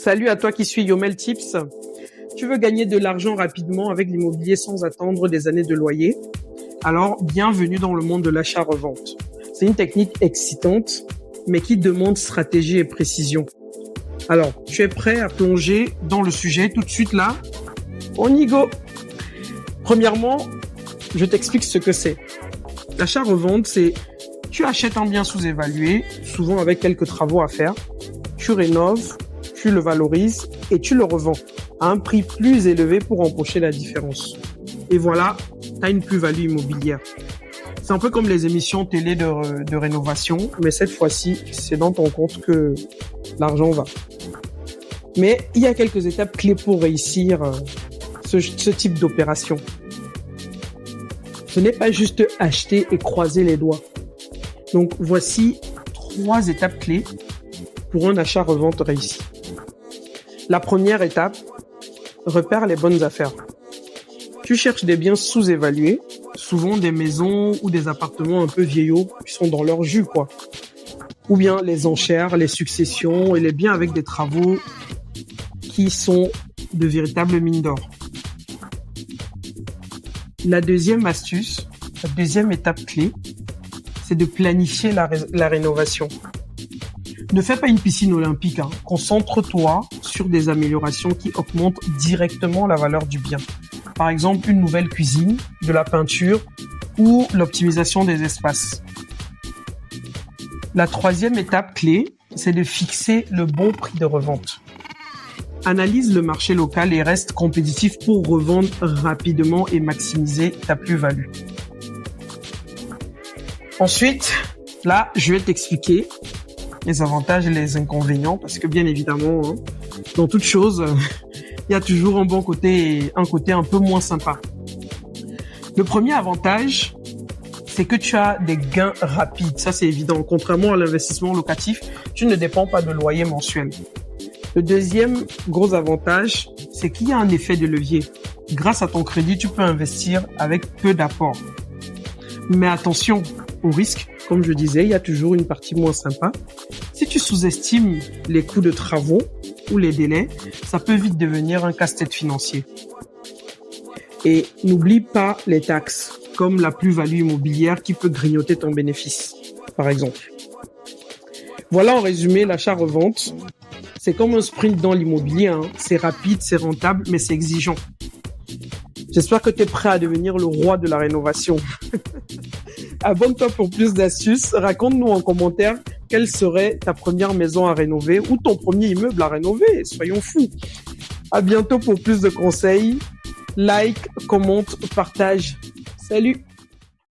Salut à toi qui suis Yomel Tips. Tu veux gagner de l'argent rapidement avec l'immobilier sans attendre des années de loyer? Alors, bienvenue dans le monde de l'achat-revente. C'est une technique excitante, mais qui demande stratégie et précision. Alors, tu es prêt à plonger dans le sujet tout de suite là? On y go! Premièrement, je t'explique ce que c'est. L'achat-revente, c'est tu achètes un bien sous-évalué, souvent avec quelques travaux à faire, tu rénoves, tu le valorises et tu le revends à un prix plus élevé pour empocher la différence. Et voilà, tu as une plus-value immobilière. C'est un peu comme les émissions télé de rénovation, mais cette fois-ci, c'est dans ton compte que l'argent va. Mais il y a quelques étapes clés pour réussir ce type d'opération. Ce n'est pas juste acheter et croiser les doigts. Donc, voici 3 étapes clés pour un achat-revente réussi. La première étape, repère les bonnes affaires. Tu cherches des biens sous-évalués, souvent des maisons ou des appartements un peu vieillots qui sont dans leur jus, quoi. Ou bien les enchères, les successions et les biens avec des travaux qui sont de véritables mines d'or. La deuxième astuce, la deuxième étape clé, c'est de planifier la rénovation. Ne fais pas une piscine olympique, Concentre-toi sur des améliorations qui augmentent directement la valeur du bien. Par exemple, une nouvelle cuisine, de la peinture ou l'optimisation des espaces. La troisième étape clé, c'est de fixer le bon prix de revente. Analyse le marché local et reste compétitif pour revendre rapidement et maximiser ta plus-value. Ensuite, là, je vais t'expliquer les avantages et les inconvénients parce que bien évidemment, dans toute chose, il y a toujours un bon côté et un côté un peu moins sympa. Le premier avantage, c'est que tu as des gains rapides. Ça, c'est évident. Contrairement à l'investissement locatif, tu ne dépends pas de loyer mensuel. Le deuxième gros avantage, c'est qu'il y a un effet de levier. Grâce à ton crédit, tu peux investir avec peu d'apport. Mais attention au risque. Comme je disais, il y a toujours une partie moins sympa. Si tu sous-estimes les coûts de travaux ou les délais, ça peut vite devenir un casse-tête financier. Et n'oublie pas les taxes, comme la plus-value immobilière qui peut grignoter ton bénéfice, par exemple. Voilà en résumé l'achat-revente. C'est comme un sprint dans l'immobilier. C'est rapide, c'est rentable, mais c'est exigeant. J'espère que tu es prêt à devenir le roi de la rénovation. Abonne-toi pour plus d'astuces. Raconte-nous en commentaire quelle serait ta première maison à rénover ou ton premier immeuble à rénover. Soyons fous. À bientôt pour plus de conseils. Like, commente, partage. Salut!